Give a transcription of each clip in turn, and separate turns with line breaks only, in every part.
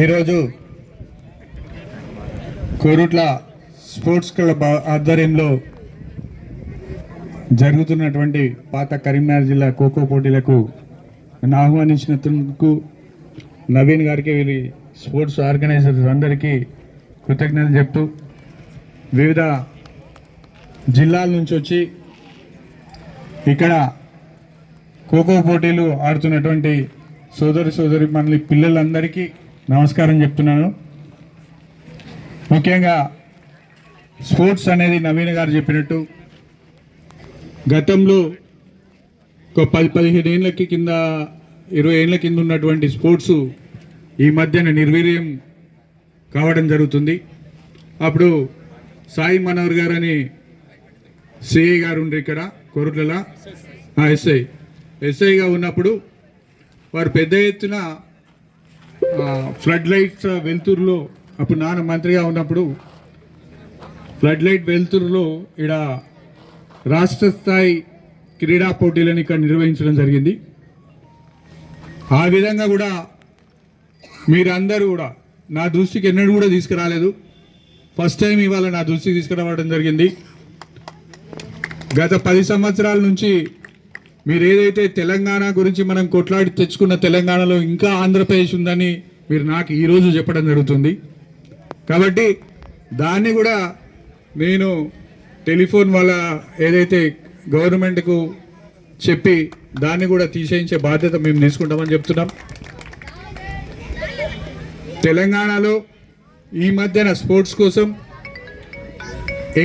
ఈరోజు Korutla sports club ఆధ్వర్యంలో జరుగుతున్నటువంటి పాత కరీంనగర్ జిల్లా ఖోఖో పోటీలకు ఆహ్వానించినందుకు నవీన్ గారికి వీరి స్పోర్ట్స్ ఆర్గనైజర్స్ అందరికీ కృతజ్ఞతలు చెప్తూ వివిధ జిల్లాల నుంచి వచ్చి ఇక్కడ ఖోఖో పోటీలు ఆడుతున్నటువంటి సోదరి మనల్ని పిల్లలందరికీ నమస్కారం చెప్తున్నాను. ముఖ్యంగా స్పోర్ట్స్ అనేది నవీన్ గారు చెప్పినట్టు గతంలో ఒక 10-15 ఏళ్ళకి కింద 20 ఏళ్ళ కింద ఉన్నటువంటి స్పోర్ట్స్ ఈ మధ్యన నిర్వీర్యం కావడం జరుగుతుంది. అప్పుడు సాయి మనోహర్ గారు అని సిఐ గారు ఉండ్రు ఇక్కడ కోరుట్లలో ఎస్ఐగా ఉన్నప్పుడు వారు పెద్ద ఎత్తున ఫ్లడ్ లైట్స్ వెలుతురులో అప్పుడు నాన్న మంత్రిగా ఉన్నప్పుడు ఫ్లడ్ లైట్ వెలుతురులో ఇక్కడ రాష్ట్ర స్థాయి క్రీడా పోటీలను ఇక్కడ నిర్వహించడం జరిగింది. ఆ విధంగా కూడా మీరందరూ కూడా నా దృష్టికి ఎన్నడూ కూడా తీసుకురాలేదు. ఫస్ట్ టైం ఇవాళ నా దృష్టికి తీసుకురావడం జరిగింది. గత 10 సంవత్సరాల నుంచి మీరు ఏదైతే తెలంగాణ గురించి మనం కొట్లాడి తెచ్చుకున్న తెలంగాణలో ఇంకా ఆంధ్రప్రదేశ్ ఉందని మీరు నాకు ఈరోజు చెప్పడం జరుగుతుంది. కాబట్టి దాన్ని కూడా నేను టెలిఫోన్ వల్ల ఏదైతే గవర్నమెంట్కు చెప్పి దాన్ని కూడా తీసేయించే బాధ్యత మేము తీసుకుంటామని చెప్తున్నాం. తెలంగాణలో ఈ మధ్యన స్పోర్ట్స్ కోసం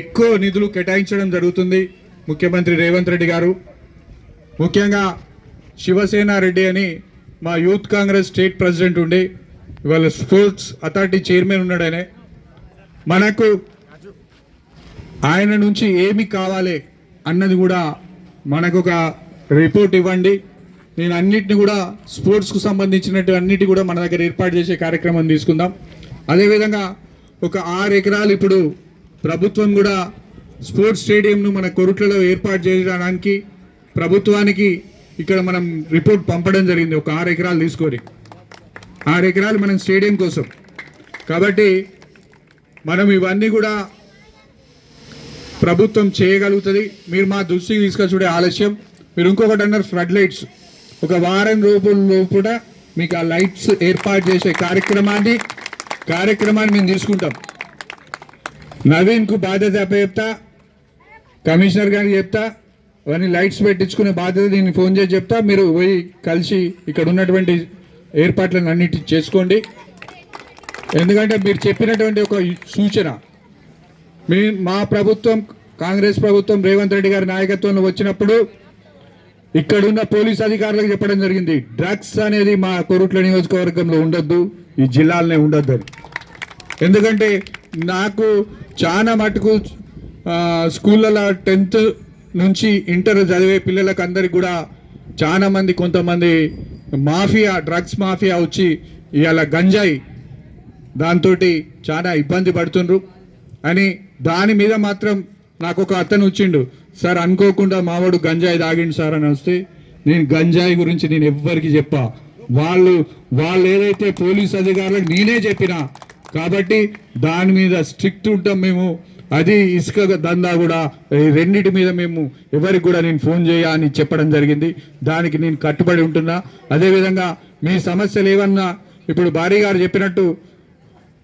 ఎక్కువ నిధులు కేటాయించడం జరుగుతుంది. ముఖ్యమంత్రి రేవంత్ రెడ్డి గారు ముఖ్యంగా శివసేన రెడ్డి అని మా యూత్ కాంగ్రెస్ స్టేట్ ప్రెసిడెంట్ ఉండి ఇవాళ స్పోర్ట్స్ అథారిటీ చైర్మన్ ఉన్నాడనే మనకు ఆయన నుంచి ఏమి కావాలి అన్నది కూడా మనకు ఒక రిపోర్ట్ ఇవ్వండి. నేను అన్నిటిని కూడా స్పోర్ట్స్కు సంబంధించినట్టు అన్నిటి కూడా మన దగ్గర ఏర్పాటు చేసే కార్యక్రమం తీసుకుందాం. అదేవిధంగా ఒక 6 ఎకరాలు ఇప్పుడు ప్రభుత్వం కూడా స్పోర్ట్స్ స్టేడియంను మన కొరుట్లలో ఏర్పాటు చేయడానికి ప్రభుత్వానికి ఇక్కడ మనం రిపోర్ట్ పంపడం జరిగింది. ఒక 6 ఎకరాలు తీసుకొని 6 ఎకరాలు మనం స్టేడియం కోసం. కాబట్టి మనం ఇవన్నీ కూడా ప్రభుత్వం చేయగలుగుతుంది. మీరు మా దృష్టికి తీసుకొచ్చుడే ఆలస్యం. మీరు ఇంకొకటి అన్నారు ఫ్లడ్ లైట్స్. ఒక వారం లోపల మీకు ఆ లైట్స్ ఏర్పాటు చేసే కార్యక్రమాన్ని మేము తీసుకుంటాం. నవీన్కు బాధ్యత చెప్తా, కమిషనర్ గారికి చెప్తా, అవన్నీ లైట్స్ పెట్టించుకునే బాధ్యత నేను ఫోన్ చేసి చెప్తా. మీరు పోయి కలిసి ఇక్కడ ఉన్నటువంటి ఏర్పాట్లను అన్నిటి చేసుకోండి. ఎందుకంటే మీరు చెప్పినటువంటి ఒక సూచన మా ప్రభుత్వం కాంగ్రెస్ ప్రభుత్వం రేవంత్ రెడ్డి గారి నాయకత్వంలో వచ్చినప్పుడు ఇక్కడున్న పోలీస్ అధికారులకు చెప్పడం జరిగింది, డ్రగ్స్ అనేది మా కొరుట్ల నియోజకవర్గంలో ఉండొద్దు, ఈ జిల్లాలనే ఉండొద్దు అని. ఎందుకంటే నాకు చాలా మటుకు స్కూళ్ళలో 10th నుంచి ఇంటర్ చదివే పిల్లలకు అందరికి కూడా చాలా మంది కొంతమంది మాఫియా డ్రగ్స్ మాఫియా వచ్చి ఇవాళ గంజాయి దాంతో చాలా ఇబ్బంది పడుతుండ్రు అని దాని మీద మాత్రం నాకు ఒక అతను వచ్చిండు, సార్ అనుకోకుండా మావాడు గంజాయి తాగిండు సార్ అని వస్తే నేను గంజాయి గురించి నేను ఎవ్వరికి చెప్పా. వాళ్ళు ఏదైతే పోలీస్ అధికారులకు నేనే చెప్పినా. కాబట్టి దాని మీద స్ట్రిక్ట్ ఉంటాం మేము. అది ఇసుక దందా కూడా రెండింటి మీద మేము ఎవరికి కూడా నేను ఫోన్ అని చెప్పడం జరిగింది. దానికి నేను కట్టుబడి ఉంటున్నా. అదేవిధంగా మీ సమస్యలు ఏమన్నా ఇప్పుడు భారీ గారు చెప్పినట్టు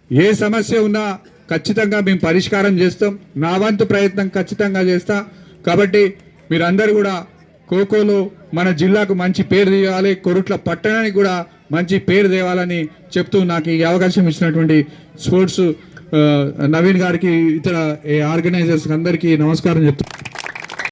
ఏ సమస్య ఉన్నా ఖచ్చితంగా మేము పరిష్కారం చేస్తాం. నా వంతు ప్రయత్నం ఖచ్చితంగా చేస్తా. కాబట్టి మీరందరూ కూడా ఖోఖోలో మన జిల్లాకు మంచి పేరు తేవాలి, కొరుట్ల పట్టణానికి కూడా మంచి పేరు తేవాలని చెప్తూ నాకు ఈ అవకాశం ఇచ్చినటువంటి స్పోర్ట్స్ నవీన్ గారికి ఇతర ఆర్గనైజర్స్ అందరికీ నమస్కారం చెప్తాను.